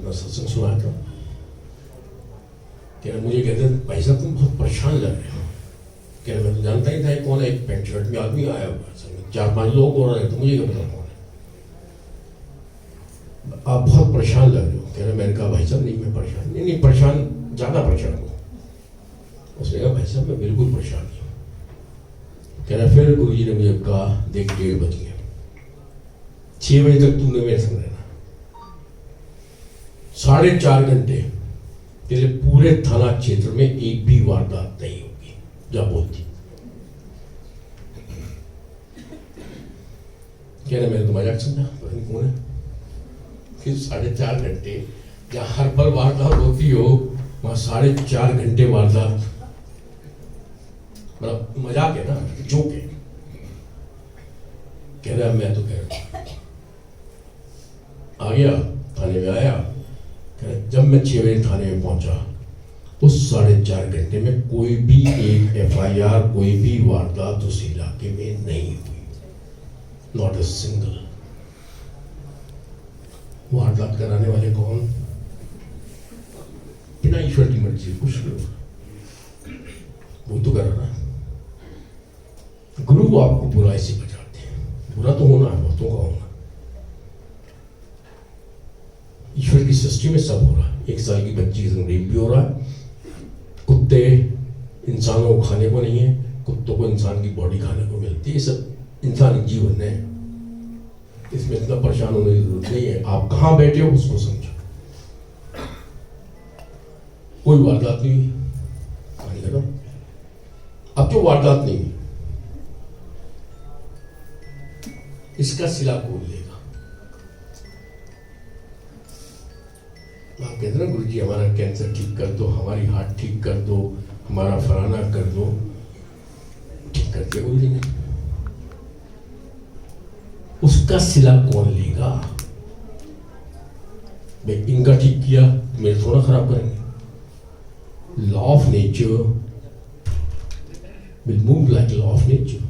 अपना सत्संग सुनाया था। कह रहे मुझे कहते भाई साहब तुम बहुत परेशान लग रहे हो। कह रहे मैं तो जानता ही था कौन है, एक पैंट शर्ट में आदमी आया हुआ, 4-5 लोग हो रहे हैं, तो मुझे क्या पता कौन है, आप बहुत परेशान लग रहे हो। कह रहे मैंने कहा भाई साहब नहीं मैं परेशान नहीं परेशान, ज़्यादा परेशान हूँ। उसने कहा भाई साहब मैं बिल्कुल परेशान नहीं हूँ। कह रहा फिर गुरु जी ने मुझे कहा देख 1:30 बज गए, 6 बजे तक तूने मेरे संग रहना, 4.5 घंटे तेरे पूरे थाना क्षेत्र में एक भी वारदात नहीं होगी, जा बोलती। कह रहे मैंने तो मजाक समझा, पता नहीं कौन है। फिर 4.5 घंटे जहाँ हर पल वारदात होती हो वहां 4.5 घंटे वारदात, मतलब मजाक है ना, जोक है। कह रहा मैं तो कह रहा आ गया, थाने में आया। जब मैं 6 बजे थाने में पहुंचा उस 4.5 घंटे में कोई भी एक FIR, कोई भी वारदात उस इलाके में नहीं हुई, नॉट अ सिंगल। वारदात कराने वाले कौन? बिना ईश्वर की मर्जी कुछ लोग, वो तो कर रहा। गुरु आपको बुराई से बचाते हैं, बुरा तो होना है, बहुतों का होना। ईश्वर की सृष्टि में सब हो रहा है। 1 साल की बच्ची के संग रेप भी हो रहा है, कुत्ते इंसानों को खाने को नहीं है, कुत्तों को इंसान की बॉडी खाने को मिलती है। सब इंसानी जीवन है, इसमें इतना परेशान होने की जरूरत नहीं है। आप कहाँ बैठे हो उसको समझो। कोई वारदात नहीं हुई, कहानी खत्म। अब जो वारदात नहीं हुई इसका सिला कौन लेगा? आप कहते ना गुरु जी हमारा कैंसर ठीक कर दो, हमारी हार्ट ठीक कर दो, हमारा फलाना कर दो, ठीक करके गुरु जी ने, उसका सिला कौन लेगा? भाई इनका ठीक किया मेरे थोड़ा खराब करेंगे। Law of nature will move like law of nature.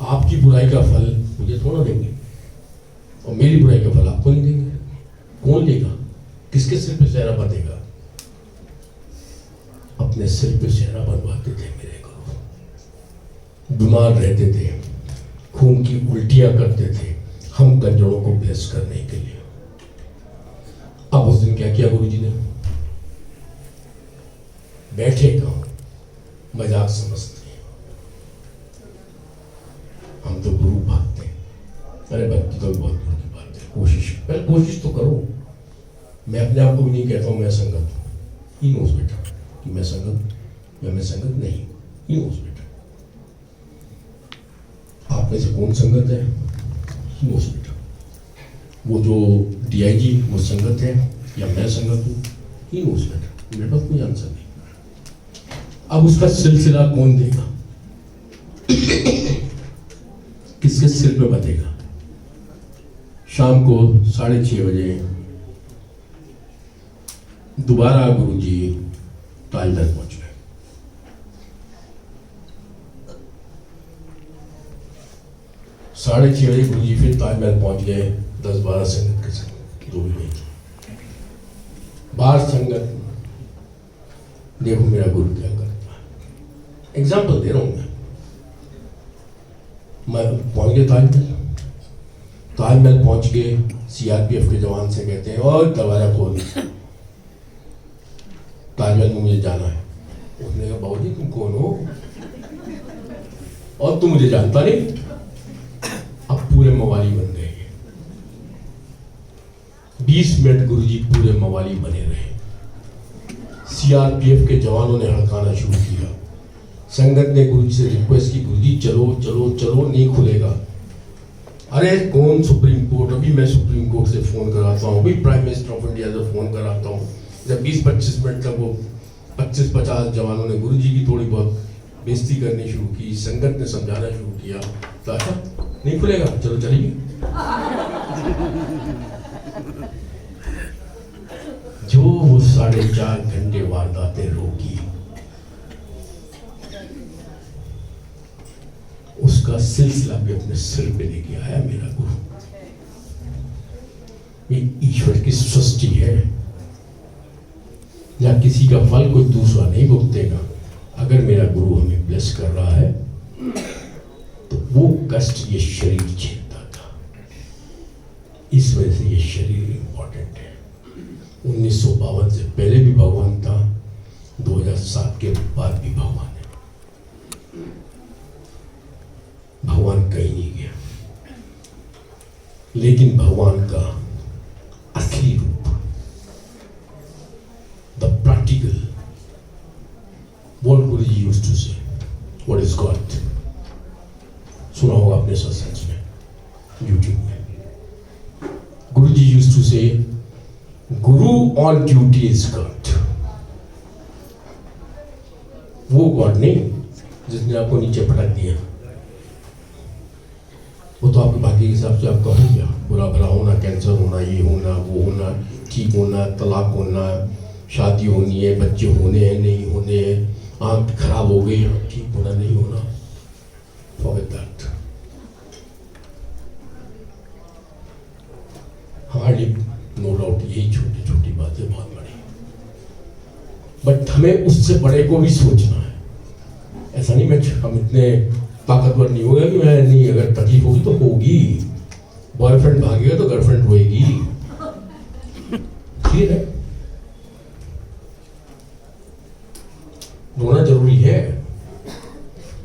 आपकी बुराई का फल मुझे थोड़ा देंगे और मेरी बुराई का फल आपको नहीं देंगे। कौन लेगा? किसके सिर पे सेहरा बंधेगा? अपने सिर पे सेहरा बनवाते थे मेरे गुरु। बीमार रहते थे, खून की उल्टियां करते थे, हम कंजरों को ब्लेस करने के लिए। अब उस दिन क्या किया गुरु जी ने? बैठे कहो, मजाक समझते हम तो गुरु भागते हैं। अरे भक्ति तो बहुत दूर की बात है। कोशिश, पहले कोशिश तो करो। मैं अपने आप को भी नहीं कहता हूँ मैं संगत हूँ, ही नोस बेटा कि मैं संगत या मैं संगत नहीं, ही नोस बेटा। आप में से कौन संगत है? ही नोस बेटा। वो जो DIG वो संगत है या मैं संगत हूँ, ही नोस बेटा। मेरे पास कोई आंसर नहीं। अब उसका सिलसिला कौन देगा? किसके सिर पे बंधेगा? शाम को 6:30 बजे दोबारा गुरुजी ताजमहल पहुंच गए। साढ़े 6 बजे गुरुजी फिर ताजमहल पहुंच गए, 10-12 संगत के संग, जो भी गई थी। बाहर संगत, देखो मेरा गुरु क्या करता है। एग्जाम्पल दे रहा हूं मैं पहुंच गए ताजमहल पहुंच गए। CRPF के जवान से कहते हैं और दरवाजा खोल, ताजमहल में मुझे जाना है। उसने कहा बाबूजी तुम कौन हो और तुम मुझे जानता नहीं? अब पूरे मवाली बन गए। 20 मिनट गुरुजी पूरे मवाली बने रहे। CRPF के जवानों ने हड़काना शुरू किया। संगत ने गुरुजी से रिक्वेस्ट की, गुरुजी चलो चलो चलो, नहीं खुलेगा। अरे कौन सुप्रीम कोर्ट, अभी मैं सुप्रीम कोर्ट से फोन कराता हूँ, अभी प्राइम मिनिस्टर ऑफ इंडिया से फोन कराता हूँ। जब 20-25 मिनट तक वो 25-50 जवानों ने गुरुजी की थोड़ी बहुत बेइज्जती करनी शुरू की। संगत ने समझाना शुरू किया तो अच्छा नहीं खुलेगा, चलो चलिए। जो वो 4.5 घंटे वारदातें रोकी, उसका सिलसिला भी अपने सिर पे लेके आया मेरा गुरु। ये ईश्वर की सृष्टि या किसी का फल कोई दूसरा नहीं भुगतेगा। अगर मेरा गुरु हमें ब्लेस कर रहा है तो वो कष्ट ये शरीर झेलता था, इस वजह से ये शरीर इंपॉर्टेंट है। 1952 से पहले भी भगवान था, 2007 के बाद भी भगवान है। भगवान कहीं नहीं गया, लेकिन भगवान का असली रूप, the practical, what Guruji used to say, what is God? सुना होगा अपने सत्संग में, YouTube में। Guruji used to say, Guru on duty is God. वो गॉड नहीं जिसने आपको नीचे पटक दिया, वो तो आपके भाग्य के हिसाब से आपका हो गया। बुरा भला होना, कैंसर होना, ये होना, वो होना, ठीक होना, तलाक होना, शादी होनी है, बच्चे होने हैं, नहीं होने हैं, आँख खराब हो गई, ठीक होना, नहीं होना, forget that. Hardly no doubt यही छोटी छोटी बातें बहुत बड़ी, बट हमें उससे बड़े को भी सोचना है। ऐसा नहीं मैं हम इतने ताकतवर नहीं होगा कि मैं नहीं, अगर तकलीफ होगी तो होगी, बॉयफ्रेंड भागेगा तो गर्लफ्रेंड होएगी, ठीक है, रोना जरूरी है।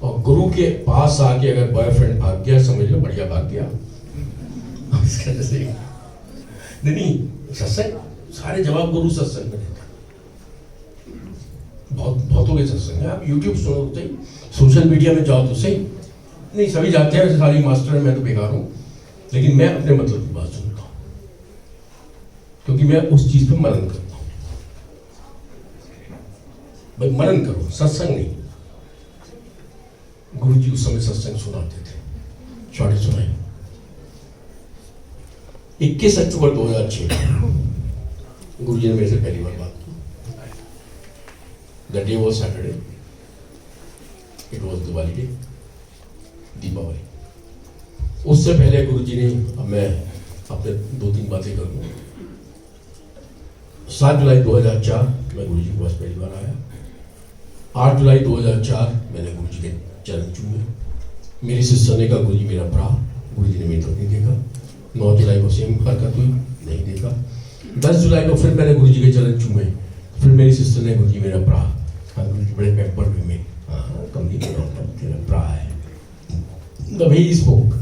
और गुरु के पास आके अगर बॉयफ्रेंड भाग गया, समझ लो बढ़िया भाग गया। नहीं सत्संग सारे जवाब गुरु सत्संग में देता। बहुतों के सत्संग है, आप YouTube सुनो तो सही, सोशल मीडिया में जाओ तो सही, नहीं सभी जाते हैं, सारी मास्टर है, मैं तो बेकार हूँ, लेकिन मैं अपने मतलब की बात सुनता हूँ, क्योंकि मैं उस चीज पे मनन करता हूँ। भाई मनन करो, सत्संग नहीं। गुरु जी उस समय सत्संग सुनाते थे, शॉर्ट सुनाई। 21 अक्टूबर 2006 गुरु जी ने मेरे से पहली बार बात की। The day was Saturday, it was Diwali day, Deepavali. उससे पहले गुरु जी ने, अब मैं अपने 2-3 बातें करूँगा। 7 जुलाई 2004 मैं गुरु जी के पास पहली बार आया। 8 जुलाई 2004 मैंने गुरु जी के चरण छुए। मेरी सिस्टर ने कहा गुरु जी मेरा भरा, गुरु जी ने मेरी तरफ नहीं देखा। 9 जुलाई को सेम हरकत हुई, नहीं देखा। 10 जुलाई को फिर मैंने गुरु जी के चरण छुए, फिर मेरी सिस्टर ने गुरु जी मेरा भरा। हाँ गुरु जी बड़े पैम्पर हुए में, हाँ कम नहीं कर रहा, तेरा भरा है। कभी स्पोक,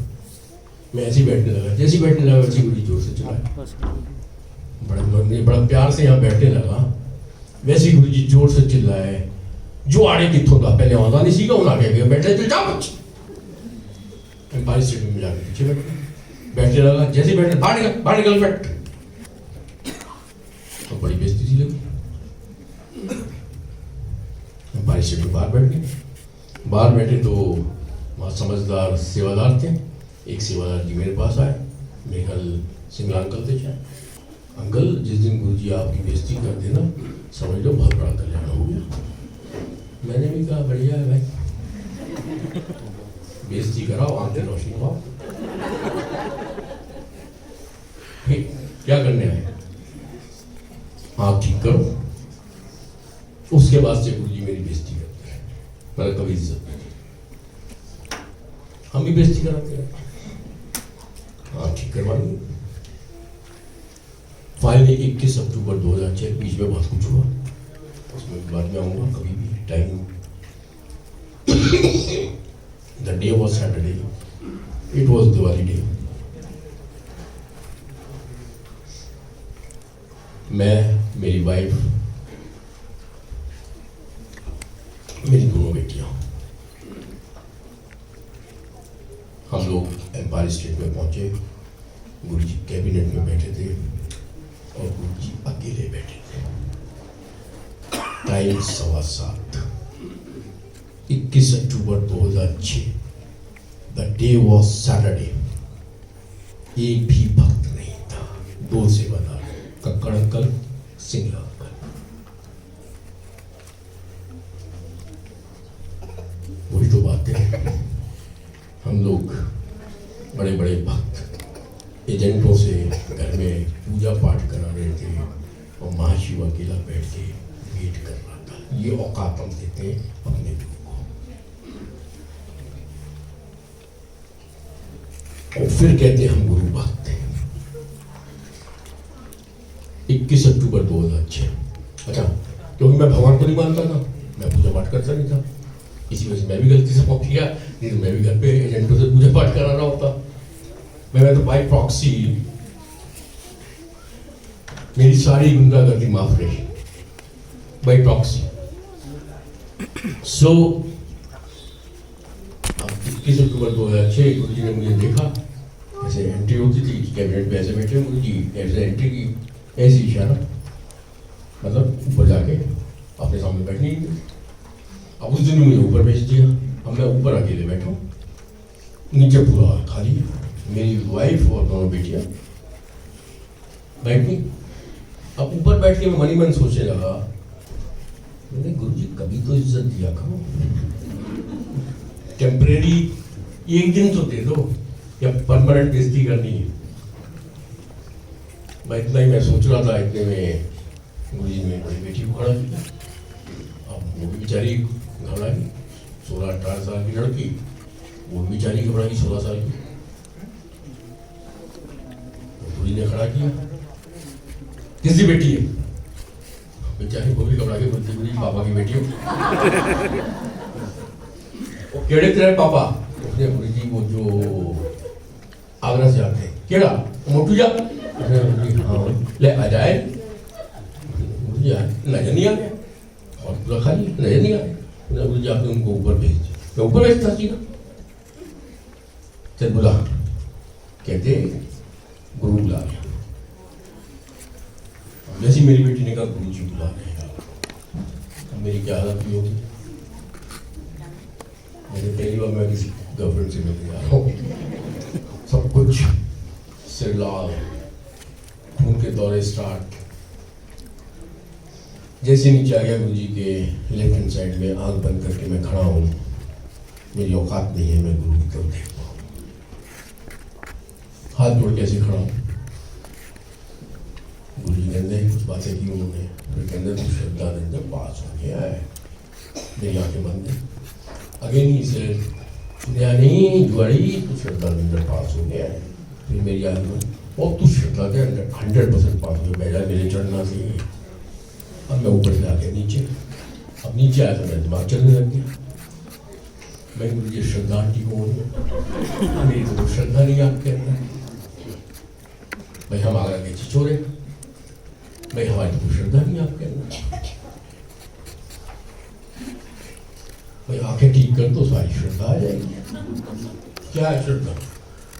मैं ऐसे ही बैठने लगा, जैसे ही बैठने लगा वैसे गुरु जी जोर से चिल्लाए। बड़ा प्यार से यहाँ बैठने लगा, वैसे ही गुरु जी जोर से चिल्लाए, जो आड़े कितों का पहले आधा नहीं सीखा, उन्हें आगे बैठे चल जाओ बच्चे। एम्पायर स्टेट में जाके पीछे बैठने लगा, जैसे बैठने बाहर निकल बैठ, तो बड़ी बेइज्जती सी लगी। एम्पायर स्टेट में बाहर बैठ गए। बाहर बैठे तो वहाँ समझदार सेवादार थे। एक सेवादार जी मेरे पास आए, मेरे ख्याल सिंगला अंकल थे शायद। अंकल जिस दिन गुरु जी आपकी बेइज्जती कर देना, समझ लो बहुत बड़ा कल्याण हो गया। मैंने भी कहा बढ़िया है भाई, बेइज्जती कराओ, आंखें रोशनी पाओ। क्या करने आए, आँख ठीक करो। उसके बाद से गुरु जी मेरी बेइज्जती करते हैं, मेरा कभी इज्जत नहीं, हम भी बेइज्जती कराते हैं, हाँ ठीक करवाएंगे। फाइनली 21 अक्टूबर 2006, बीच में बहुत कुछ हुआ, उसमें बाद में आऊँगा कभी भी, time. The day was Saturday, it was Diwali day. मैं, मेरी वाइफ, मेरी दोनों बेटियां, हम लोग एम्पायर स्टेट में पहुंचे। गुरु जी कैबिनेट में बैठे थे और गुरु जी अकेले बैठे थे। Time 7:15, 21 October 2006, the day was Saturday. एक भी भक्त नहीं था, 2 सेवादार, कक्कड़ अंकल, सिंगला अंकल। वही तो बात है, हम लोग बड़े बड़े भक्त एजेंटों से घर में पूजा पाठ करा रहे थे और महाशिव अकेला बैठ के वेट कर रहा था। ये औकात हम देते हैं अपने लोगों को। और फिर कहते हैं हम गुरु भक्त हैं। 21 अक्टूबर 2006। अच्छा, क्योंकि मैं भगवान को नहीं मानता था, मैं पूजा पाठ करता नहीं था, इसी वजह से मैं भी गलती से पहुंच गया। नहीं तो मैं भी घर पे एजेंटों से पूजा पाठ करा रहा होता। मैं तो बाई प्रॉक्सी मेरी सारी गुंडागर्दी माफ रही, बाई प्रॉक्सी। सो 21 अक्टूबर 2006 गुरु जी ने मुझे देखा, ऐसे एंट्री होती थी कैबिनेट में, ऐसे बैठे गुरु जी, ऐसे एंट्री की, ऐसी इशारा, मतलब ऊपर जाके अपने सामने बैठने ही नहीं। अब उस दिन मुझे ऊपर भेज दिया। अब मैं ऊपर अकेले बैठा हूँ, नीचे पूरा खाली है, मेरी वाइफ और दोनों बेटियां बैठी। अब ऊपर बैठ के मैं मनी मन सोचने लगा, मैंने गुरु जी कभी तो इज्जत दिया करो, टेम्परेरी एक दिन तो दे दो, या परमानेंट बेइज्जती करनी है। मैं इतना ही मैं सोच रहा था, इतने में गुरु जी ने बड़ी बेटी को खड़ा किया। अब वो भी बेचारी घबराई, 16-18 साल की लड़की, वो बेचारी घबराई 16 साल की। गुरु जी ने खड़ा किया, किसकी बेटी है? बेचारी वो भी घबरा के बोलती, गुरु जी पापा की बेटी हो। वो केड़े तेरे पापा? उसने गुरु जी वो जो आगरा से आते हैं, केड़ा मोटू जा, हाँ ले आ जाए। नजर नहीं आ गया और पूरा खाली, नजर नहीं आ गया। गुरु जी आपने उनको ऊपर भेज दिया। मैं ऊपर भेजता सीधा, चल बुला, कहते गुरु बुला रहे। जैसी मेरी बेटी ने कहा गुरु जी बुला रहे हैं, मेरी क्या हालत हुई होगी। मैंने पहली बार मैं किसी गर्लफ्रेंड से मिलने जा रहा हूँ, सब कुछ सिर लाल, खून के दौरे स्टार्ट। जैसे नीचे आ गया गुरु जी के लेफ्ट हैंड साइड में, आंख बंद करके मैं खड़ा हूँ, मेरी औकात नहीं है मैं गुरु की तरफ देख पाऊँ। हाथ जोड़ के ऐसे खड़ा हूँ। गुरु जी के अंदर कुछ बातें की उन्होंने, फिर के अंदर कुछ श्रद्धा अंदर पास हो गया है। मेरी आंखें बंद है, अगेन ही से नहीं जुआड़ी, तू श्रद्धा अंदर पास हो गया है। फिर मेरी आंखें बंद, और तू श्रद्धा के अंदर 100% पास हो गया, मेरे चढ़ना चाहिए। अब मैं ऊपर से आके नीचे, अब नीचे आया तो मेरा दिमाग चलने लग गया। मैं गुरु जी श्रद्धा आंटी कौन है? मेरी तो श्रद्धा नहीं आपके अंदर। भाई हम आगरा के छिछोरे, भाई हमारी तो श्रद्धा नहीं आपके अंदर। भाई आंखें ठीक कर दो, सारी श्रद्धा आ जाएगी। क्या है श्रद्धा?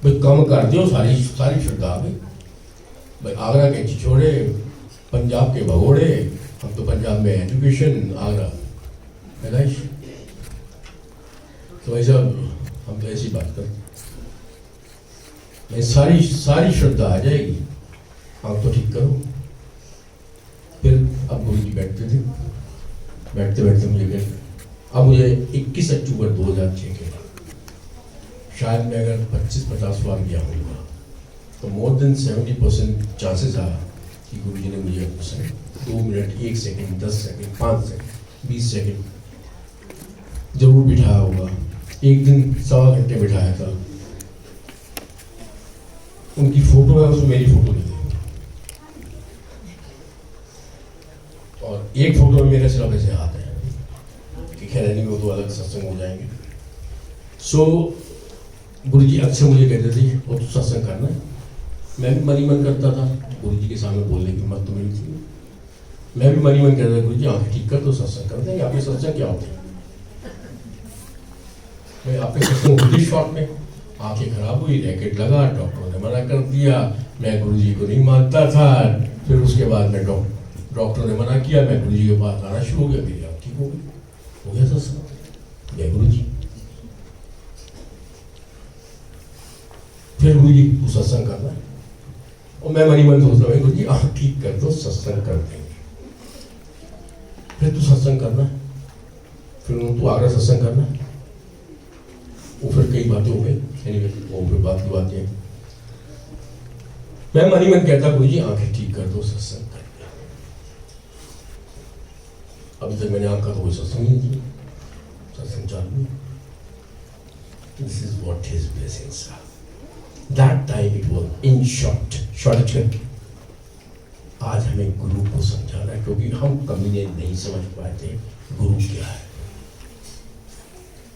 भाई कम कर दो, सारी श्रद्धा आ गई। भाई आगरा के छिछोरे, पंजाब के भगोड़े, हम तो पंजाब में एजुकेशन, आगरा पैदाइश। तो ऐसा हम तो ऐसी बात करते, मैं सारी श्रद्धा आ जाएगी, आप तो ठीक करो। फिर अब गुरु जी बैठते थे, बैठते बैठते मुझे कहते, अब मुझे 21 अक्टूबर 2006 के बाद शायद मैं अगर 25-50 बार गया होगा तो मोर देन 70% चांसेस आया कि गुरु जी ने मुझे 2 minute, 1 second, 10 second, 5 second, 20 second जरूर बिठाया होगा। एक दिन 1.25 घंटे बिठाया था। उनकी फोटो है, उसमें मेरी फोटो नहीं है, और एक फोटो में मेरे सिर्फ ऐसे हाथ है कि खैर नहीं, वो तो अलग सत्संग हो जाएंगे। सो गुरु जी अक्सर मुझे कहते थे वो तो सत्संग करना है। मैं भी मनी मन करता था, गुरु जी के सामने बोलने की हिम्मत तो मेरी थी। मैं भी मनी मन कहता था, गुरु जी आंखें ठीक कर तो सत्संग कर देंगे। आपके सत्संग क्या होते हैं? मैं आपके सत्संग होती शॉर्ट में, आंखें खराब हुई, रैकेट लगा, डॉक्टरों ने मना कर दिया, मैं गुरु जी को नहीं मानता था। फिर उसके बाद में डॉक्टरों ने मना किया, मैं गुरु जी के पास आना शुरू हो गया, मेरी आँख ठीक हो गई, हो गया सत्संग, जय गुरु जी। फिर गुरु जी तू सत्संग करना है, और मैं मनी मन सोच रहा हूँ गुरु जी आँख ठीक कर दो, सत्संग कर देंगे। फिर तू सत्संग करना है, फिर तू आगरा सत्संग करना है। वो फिर कई बातें हो गई, वो फिर बात की बातें। मैं मनी मन कहता गुरु जी आंखें ठीक कर दो, सत्संग कर दो। अभी तक मैंने आपका कोई सत्संग नहीं किया, सत्संग चालू। This is what his blessings are. That time it was in short. आज हमें गुरु को समझाना है, क्योंकि हम कभी नहीं समझ पाते गुरु क्या है।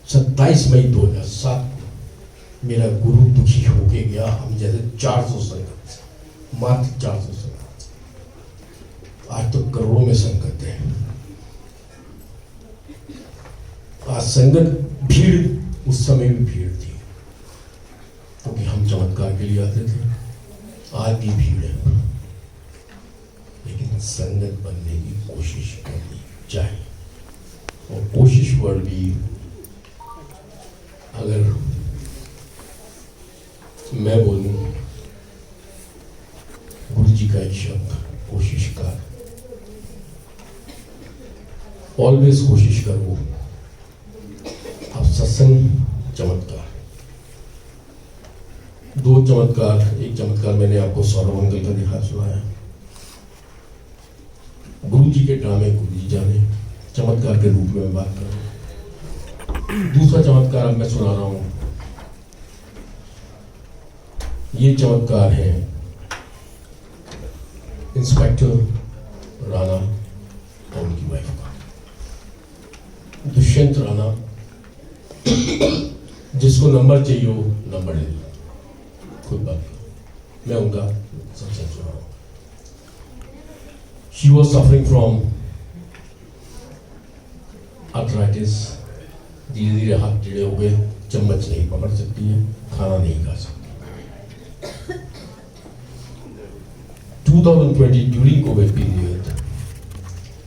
27 मई 2007 मेरा गुरु दुखी होके गया। हम जैसे 400 संगत, मात्र 400 संगत, आज तो करोड़ों में संगत है। आज संगत भीड़, उस समय भी भीड़ थी, क्योंकि हम चमत्कार के लिए आते थे। आज भी भीड़ है, लेकिन संगत बनने की कोशिश करनी चाहिए। और कोशिश पर भी अगर मैं बोलूं, गुरु जी का एक शब्द, कोशिश कर, ऑलवेज कोशिश करो। अब सत्संग, चमत्कार, 2 चमत्कार। एक चमत्कार मैंने आपको सौरभ अंकल का दिखा सुनाया। गुरु जी के ड्रामे गुरु जी जाने, चमत्कार के रूप में बात कर रहा हूं। दूसरा चमत्कार अब मैं सुना रहा हूं। ये चमत्कार है इंस्पेक्टर राणा और उनकी वाइफ का, दुष्यंत राणा। जिसको नंबर चाहिए हो नंबर ले लो, खुद बात करो, मैं उनका सत्संग सुना रहा हूं। She was suffering from arthritis. धीरे धीरे हाथ टेढ़े हो गए, चम्मच नहीं पकड़ सकती है, खाना नहीं खा सकती। 2020 during COVID period,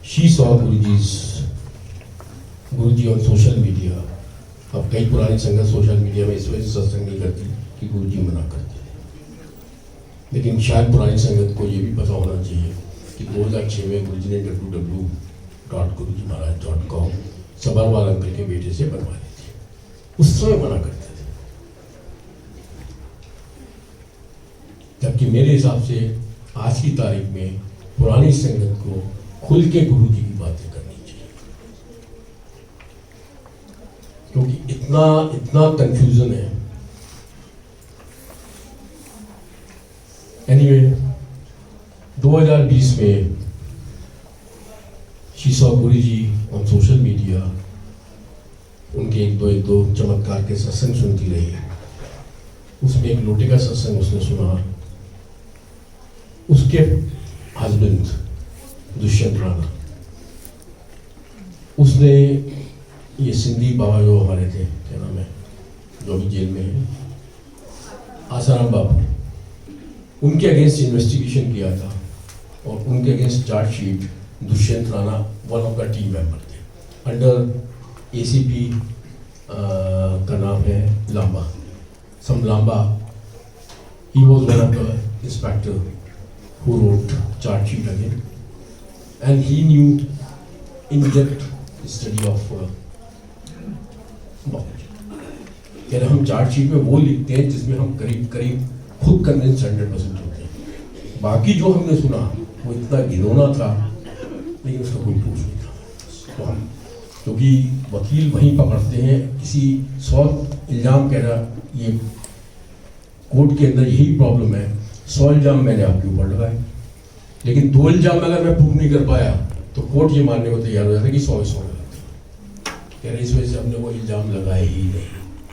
she saw Guruji on social media. अब कई पुरानी संगत सोशल मीडिया में इस वजह से सत्संग नहीं करती कि गुरुजी मना करते हैं, लेकिन शायद पुरानी संगत को ये भी पता होना चाहिए कि 2006 में गुरुजी ने www.gurujimaharaj.com सबारवाल अंकल के बेटे से बनवा दी थी। उस समय मना करते थे, जबकि मेरे हिसाब से आज की तारीख में पुरानी संगत को खुल के गुरुजी की बातें करनी चाहिए, क्योंकि इतना कंफ्यूजन है। एनीवे 2020 में she saw Guruji on social media. उनके एक दो चमत्कार के सत्संग सुनती रही। उसमें एक लोटे का सत्संग उसने सुना। उसके हस्बैंड दुष्यंत राणा, उसने ये सिंधी बाबा जो हमारे थे, क्या नाम है, जो अभी जेल में है, आसाराम बाबू, उनके अगेंस्ट इन्वेस्टिगेशन किया था और उनके against chargesheet Dushyant Rana one of the team member थे। अंडर एसीपी का नाम है लांबा, सम Lamba. He was one of the inspector who wrote charge sheet again, and he knew in-depth study of knowledge. यानी हम चार्ज शीट में वो लिखते हैं जिसमें हम करीब खुद कन्विंस 100% होते हैं। बाकी जो हमने सुना वो इतना घिनौना था, लेकिन उसका कोई प्रूफ नहीं था। तो हम, क्योंकि वकील वहीं पकड़ते हैं, किसी 100 इल्ज़ाम कह रहा, ये कोर्ट के अंदर यही प्रॉब्लम है, 100 इल्ज़ाम मैंने आपके ऊपर लगाए, लेकिन 2 इल्ज़ाम अगर मैं प्रूफ नहीं कर पाया तो कोर्ट ये मानने को तैयार हो जाता है कि 100 लगाते हैं। इस वजह से हमने वो इल्ज़ाम लगाए ही नहीं।